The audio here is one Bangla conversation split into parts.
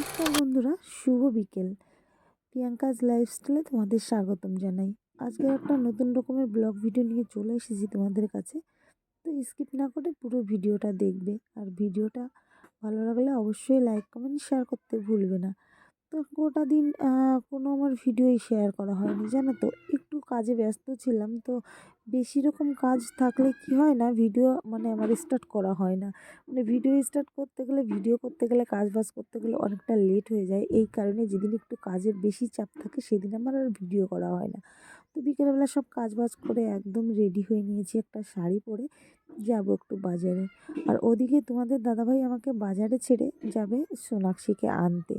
নমস্কার বন্ধুরা, শুভ বিকেল। প্রিয়াঙ্কাজ লাইফস্টাইলে তোমাদের স্বাগতম জানাই। আজকে একটা নতুন রকমের ব্লগ ভিডিও নিয়ে চলে এসেছি তোমাদের কাছে। তো স্কিপ না করে পুরো ভিডিওটা দেখবে, আর ভিডিওটা ভালো লাগলে অবশ্যই লাইক কমেন্ট শেয়ার করতে ভুলবে না। তো গোটা দিন কোনো আমার ভিডিওই শেয়ার করা হয়নি, জানো তো, একটু কাজে ব্যস্ত ছিলাম। তো বেশি রকম কাজ থাকলে কি হয় না, ভিডিও মানে আমার স্টার্ট করা হয় না। মানে ভিডিও স্টার্ট করতে গেলে, ভিডিও করতে গেলে, কাজ বাজ করতে গেলে অনেকটা লেট হয়ে যায়। এই কারণে যেদিন একটু কাজের বেশি চাপ থাকে সেদিন আমার আর ভিডিও করা হয় না। তো বিকেলবেলা সব কাজ বাজ করে একদম রেডি হয়ে নিয়েছি, একটা শাড়ি পরে যাব একটু বাজারে। আর ওদিকে তোমাদের দাদাভাই আমাকে বাজারে ছেড়ে যাবে সোনাক্ষীকে আনতে।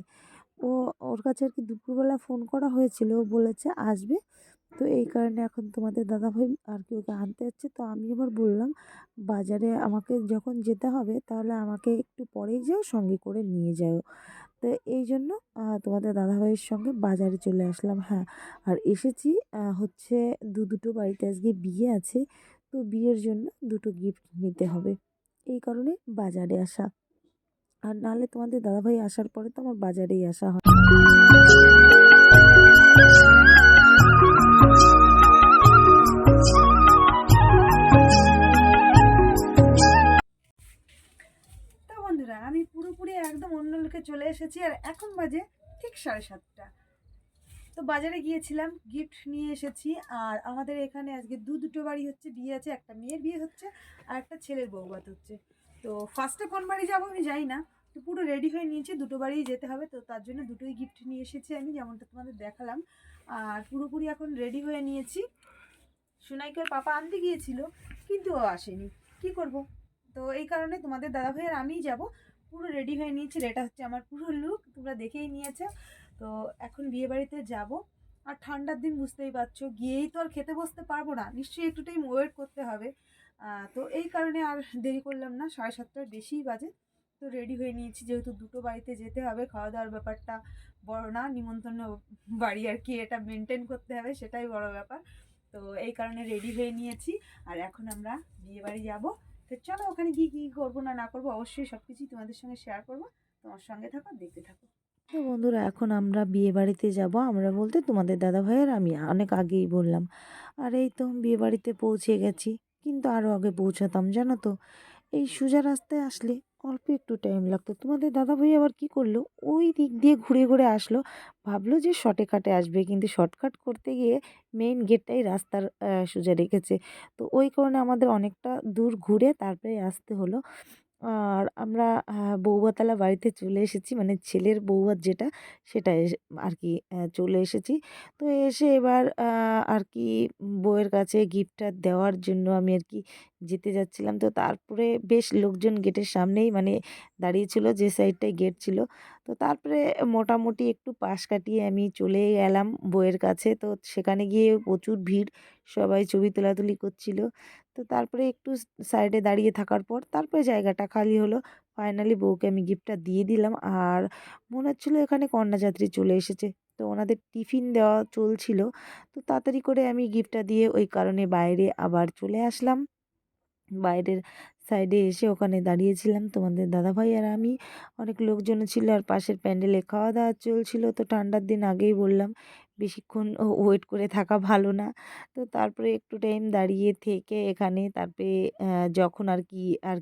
ও ওর কাছে আর কি দুপুরবেলা ফোন করা হয়েছিল, ও বলেছে আসবে। তো এই কারণে এখন তোমাদের দাদাভাই আর কি ওকে আনতে যাচ্ছে। তো আমি এবার বললাম, বাজারে আমাকে যখন যেতে হবে তাহলে আমাকে একটু পরেই যাও, সঙ্গে করে নিয়ে যাও। তো এই জন্য তোমাদের দাদাভাইয়ের সঙ্গে বাজারে চলে আসলাম। হ্যাঁ, আর এসেছি হচ্ছে দুটো বাড়িতে আজকে বিয়ে আছে। তো বিয়ের জন্য দুটো গিফট নিতে হবে, এই কারণে বাজারে আসা। আর নাহলে তোমাদের দাদাভাই আসার পরে তো আমার বাজারেই আসা হয়। তো বন্ধুরা, আমি পুরোপুরি একদম অন্য লোকে চলে এসেছি, আর এখন বাজে ঠিক 7:30। তো বাজারে গিয়েছিলাম, গিফট নিয়ে এসেছি। আর আমাদের এখানে আজকে দুটো বাড়ি হচ্ছে, বিয়ে আছে, একটা মেয়ের বিয়ে হচ্ছে আর একটা ছেলের বৌভাত হচ্ছে। তো ফার্স্টে কোন বাড়ি যাবো আমি যাই না। তো পুরো রেডি হয়ে নিয়েছি, দুটো বাড়িই যেতে হবে। তো তার জন্য দুটোই গিফট নিয়ে এসেছি আমি, যেমনটা তোমাদের দেখালাম। আর পুরোপুরি এখন রেডি হয়ে নিয়েছি। সুনাইকার পাপা আনতে গিয়েছিল, কিন্তু ও আসেনি, কি করব। তো এই কারণে তোমাদের দাদাভাই আর আমিই যাব। পুরো রেডি হয়ে নিয়েছি, এটা হচ্ছে আমার পুরো লুক, তোমরা দেখেই নিয়েছো। তো এখন বিয়ে বাড়িতে যাব। আর ঠান্ডার দিন বুঝতেই পারছো, গিয়েই তো আর খেতে বসতে পারবো না, নিশ্চয়ই একটু টাইম ওয়েট করতে হবে। তো এই কারণে আর দেরি করলাম না, 7:30টার বেশিই বাজে। তো রেডি হয়ে নিয়েছি, যেহেতু দুটো বাড়িতে যেতে হবে, খাওয়া দাওয়ার ব্যাপারটা বড় না, নিমন্ত্রণ বাড়ি আর কি, এটা মেনটেন করতে হবে, সেটাই বড় ব্যাপার। তো এই কারণে রেডি হয়ে নিয়েছি। আর এখন আমরা বিয়ে বাড়ি যাবো। তো চলো, ওখানে গিয়ে কী করবো না না করবো অবশ্যই সব কিছুই তোমাদের সঙ্গে শেয়ার করবো। তোমার সঙ্গে থাকো, দেখতে থাকো। তো বন্ধুরা, এখন আমরা বিয়ে বাড়িতে যাবো। আমরা বলতে তোমাদের দাদা ভাইয়ের আমি অনেক আগেই বললাম। আর এই তো বিয়ে বাড়িতে পৌঁছে গেছি, কিন্তু আরও আগে পৌঁছাতাম, জানো তো। এই সোজা রাস্তায় আসলে অল্প একটু টাইম লাগতো। তোমাদের দাদাভাই আবার কি করলো, ওই দিক দিয়ে ঘুরে ঘুরে আসলো। ভাবলো যে শর্টকাটে আসবে, কিন্তু শর্টকাট করতে গিয়ে মেইন গেটটাই রাস্তার সোজা রেখেছে। তো ওই কারণে আমাদের অনেকটা দূর ঘুরে তারপরে আসতে হলো। আর আমরা বৌভাতলা বাড়িতে চলে এসেছি, মানে ছেলের বৌভাত যেটা, সেটা আর কি চলে এসেছি। তো এসে এবার আর কি বউয়ের কাছে গিফটটা দেওয়ার জন্য আমি আর কি যেতে যাচ্ছিলাম। তো তারপরে বেশ লোকজন গেটের সামনেই মানে দাঁড়িয়ে ছিল, যে সাইডটায় গেট ছিল। তো তারপরে মোটামুটি একটু পাশ কাটিয়ে আমি চলে গেলাম বউয়ের কাছে। তো সেখানে গিয়ে প্রচুর ভিড়, সবাই ছবি তোলাতুলি করছিল। তো তারপরে একটু সাইডে দাঁড়িয়ে থাকার পর তারপরে জায়গাটা খালি হলো। ফাইনালি বউকে আমি গিফটটা দিয়ে দিলাম। আর মনে হচ্ছিলো এখানে কন্যাযাত্রী চলে এসেছে। তো ওনাদের টিফিন দেওয়া চলছিল। তো তাড়াতাড়ি করে আমি গিফটটা দিয়ে ওই কারণে বাইরে আবার চলে আসলাম। বাইরের সাইডে এসে ওখানে দাঁড়িয়েছিলাম তোমাদের দাদাভাই আর আমি। অনেক লোকজনও ছিল, আর পাশের প্যান্ডেলে খাওয়া দাওয়া চলছিল। তো ঠান্ডার দিন আগেই বললাম, বেশিক্ষণ ওয়েট করে থাকা ভালো না। তো তারপরে একটু টাইম দাঁড়িয়ে থেকে এখানে তারপরে যখন আর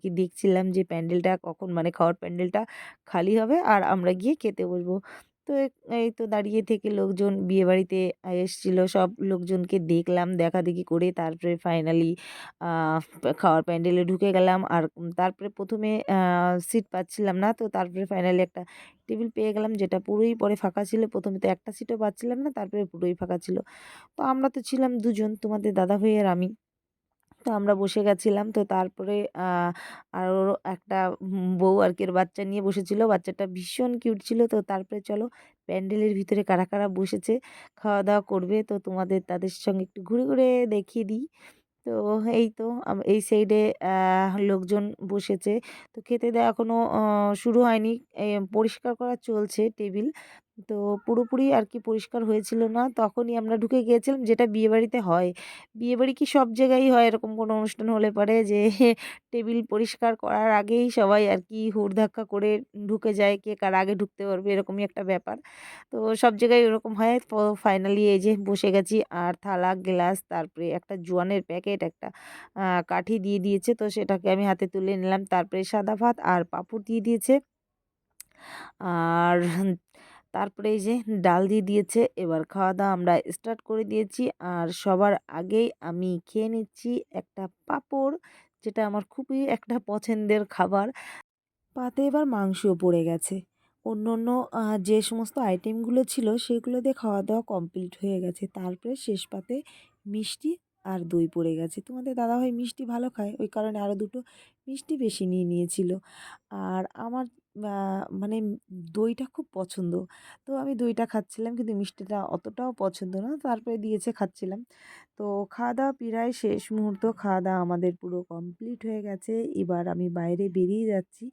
কি দেখছিলাম যে প্যান্ডেলটা কখন, মানে খাওয়ার প্যান্ডেলটা খালি হবে আর আমরা গিয়ে খেতে বসবো। তো এই তো দাঁড়িয়ে থেকে লোকজন বিয়েবাড়িতে এসেছিল, সব লোকজনকে দেখলাম, দেখাদেখি করে তারপরে ফাইনালি খাওয়ার প্যান্ডেলে ঢুকে গেলাম। আর তারপরে প্রথমে সিট পাচ্ছিলাম না, তো তারপরে ফাইনালি একটা টেবিল পেয়ে গেলাম, যেটা পুরোই পরে ফাঁকা ছিল। প্রথমে তো একটা সিটও পাচ্ছিলাম না, তারপরে পুরোই ফাঁকা ছিল। তো আমরা তো ছিলাম দুজন, তোমাদের দাদাভাই আর আমি। তো আমরা বসে গেছিলাম। তো তারপরে আরও একটা বউ আর কি এর বাচ্চা নিয়ে বসেছিল, বাচ্চাটা ভীষণ কিউট ছিল। তো তারপরে চলো, প্যান্ডেলের ভিতরে কারা কারা বসেছে খাওয়া দাওয়া করবে, তো তোমাদের তাদের সঙ্গে একটু ঘুরে ঘুরে দেখিয়ে দিই। তো এই তো এই সাইডে লোকজন বসেছে। তো খেতে দেওয়া এখনও শুরু হয়নি, পরিষ্কার করা চলছে টেবিল। তো পুরোপুরি আর কি পরিষ্কার হয়েছিল না। তখনই আমরা ঢুকে গিয়েছিলাম, যেটা বিয়েবাড়িতে হয়। বিয়েবাড়ি কি সব জায়গায়ই হয় এরকম কোনো অনুষ্ঠান হলে পরে যে টেবিল পরিষ্কার করার আগেই সবাই আর কি হুড়ধাক্কা করে ঢুকে যায়, কে কার আগে ঢুকতে পারবে এরকমই একটা ব্যাপার। তো সব জায়গায় ওরকম হয়। তো ফাইনালি এই যে বসে গেছি, আর থালা, গ্লাস, তারপরে একটা জোয়ানের প্যাকেট, একটা কাঠি দিয়ে দিয়েছে, তো সেটাকে আমি হাতে তুলে নিলাম। তারপরে সাদা ভাত আর পাঁপড় দিয়ে দিয়েছে। আর তারপরে এই যে ডাল দিয়ে দিয়েছে। এবার খাওয়া-দাওয়া আমরা স্টার্ট করে দিয়েছি। আর সবার আগেই আমি খেয়ে নিচ্ছি একটা পাঁপড়, যেটা আমার খুবই একটা পছন্দের খাবার। পাতে এবার মাংসও পড়ে গেছে। অন্য যে সমস্ত আইটেমগুলো ছিল সেগুলো দিয়ে খাওয়া-দাওয়া কমপ্লিট হয়ে গেছে। তারপরে শেষ পাতে মিষ্টি আর দই পড়ে গেছে। তোমাদের দাদাভাই মিষ্টি ভালো খায়, ওই কারণে আরও ২ টো মিষ্টি বেশি নিয়ে নিয়েছিল। আর আমার আ মানে দইটা খুব পছন্দ। তো আমি দইটা খাচ্ছিলাম, কিন্তু মিষ্টিটা অতটাও পছন্দ না। তারপরে দিয়েছে, খাচ্ছিলাম। তো খাওয়া-দাওয়া প্রায় শেষ মুহূর্ত। খাওয়া-দাওয়া আমাদের পুরো কমপ্লিট হয়ে গেছে। এবার আমি বাইরে বেরিয়ে যাচ্ছি।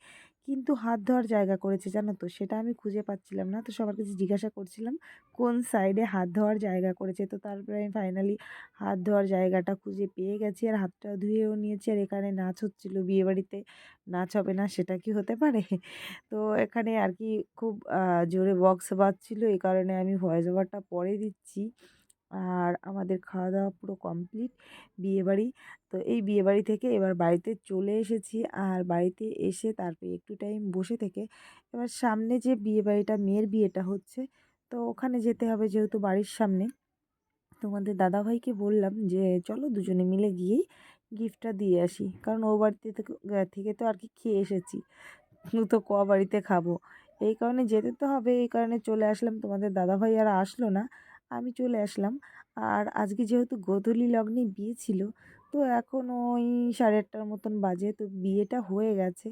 কিন্তু হাত ধোয়ার জায়গা করেছে, জানো তো? সেটা আমি খুঁজে পাচ্ছিলাম না। তো সবার কাছে জিজ্ঞাসা করছিলাম কোন সাইডে হাত ধোয়ার জায়গা করেছে। তো তারপরে আমি ফাইনালি হাত ধোয়ার জায়গাটা খুঁজে পেয়ে গেছি, আর হাতটাও ধুয়েও নিয়েছি। আর এখানে নাচ হচ্ছিল। বিয়েবাড়িতে নাচ হবে না সেটা কি হতে পারে? তো এখানে আর কি খুব জোরে বক্স বাজছিল, এই কারণে আমি ভয়েস ওভারটা পরে দিচ্ছি। আর আমাদের খাওয়া-দাওয়া পুরো কমপ্লিট বিয়েবাড়ি। তো এই বিয়েবাড়ি থেকে এবার বাড়িতে চলে এসেছি। আর বাড়িতে এসে তারপরে একটু টাইম বসে থেকে এবার সামনে যে বিয়েবাড়িটা, মেয়ের বিয়েটা হচ্ছে, তো ওখানে যেতে হবে যেহেতু বাড়ির সামনে। তোমাদের দাদাভাইকে বললাম যে চলো দুজনে মিলে গিয়েই গিফটটা দিয়ে আসি। কারণ ও বাড়িতে থেকে তো আর কি খেয়ে এসেছি। তো বাড়িতে খাবো। এই কারণে যেতে তো হবে, এই কারণে চলে আসলাম। তোমাদের দাদাভাই আর আসলো না, আমি চলে আসলাম। আর আজকে যেহেতু গোধূলি লগ্নে বিয়ে ছিল, তো এখন ওই 8:30টার মতন বাজে। তো বিয়েটা হয়ে গেছে।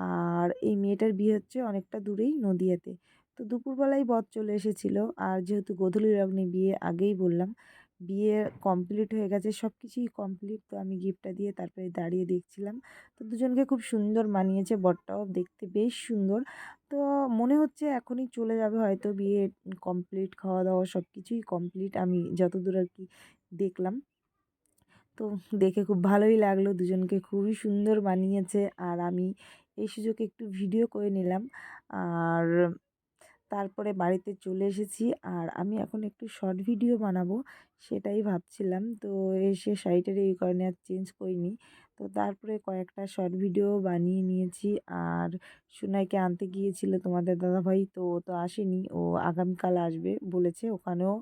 আর এই মেয়েটার বিয়ে হচ্ছে অনেকটা দূরেই, নদিয়াতে। তো দুপুরবেলায় বর চলে এসেছিলো। আর যেহেতু গোধূলি লগ্নে বিয়ে, আগেই বললাম, বিয়ে কমপ্লিট হয়ে গেছে, সব কিছুই কমপ্লিট। তো আমি গিফটটা দিয়ে তারপরে দাঁড়িয়ে দেখছিলাম। তো দুজনকে খুব সুন্দর মানিয়েছে, বরটাও দেখতে বেশ সুন্দর। তো মনে হচ্ছে এখনই চলে যাবে হয়তো। বিয়ে কমপ্লিট, খাওয়া-দাওয়া সব কিছুই কমপ্লিট, আমি যতদূর আর কি দেখলাম। তো দেখে খুব ভালোই লাগলো, দুজনকে খুবই সুন্দর মানিয়েছে। আর আমি এই সুযোগে একটু ভিডিও করে নিলাম। আর তারপরে বাড়িতে চলে এসেছি। আর আমি এখন একটু শর্ট ভিডিও বানাবো, সেটাই ভাবছিলাম। তো এসে শাড়িটার এই কারণে আর চেঞ্জ করিনি। তো তারপরে কয়েকটা শর্ট ভিডিও বানিয়ে নিয়েছি। আর সুনাইকে আনতে গিয়েছিল তোমাদের দাদাভাই, তো ও তো আসেনি। ও আগামীকাল আসবে বলেছে। ওখানেও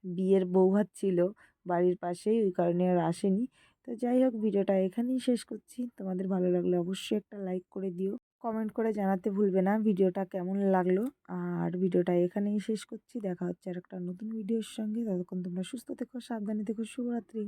বিয়ের বৌভাত ছিল বাড়ির পাশেই, ওই কারণে আর আসেনি। তো যাই হোক, ভিডিওটা এখানেই শেষ করছি। তোমাদের ভালো লাগলে অবশ্যই একটা লাইক করে দিও। কমেন্ট করে জানাতে ভুলবে না ভিডিওটা কেমন লাগলো। আর ভিডিওটা এখানেই শেষ করছি। দেখা হচ্ছে আরেকটা নতুন ভিডিওর সঙ্গে। ততক্ষণ তোমরা সুস্থ থেকো, সাবধানে থেকো। শুভরাত্রি।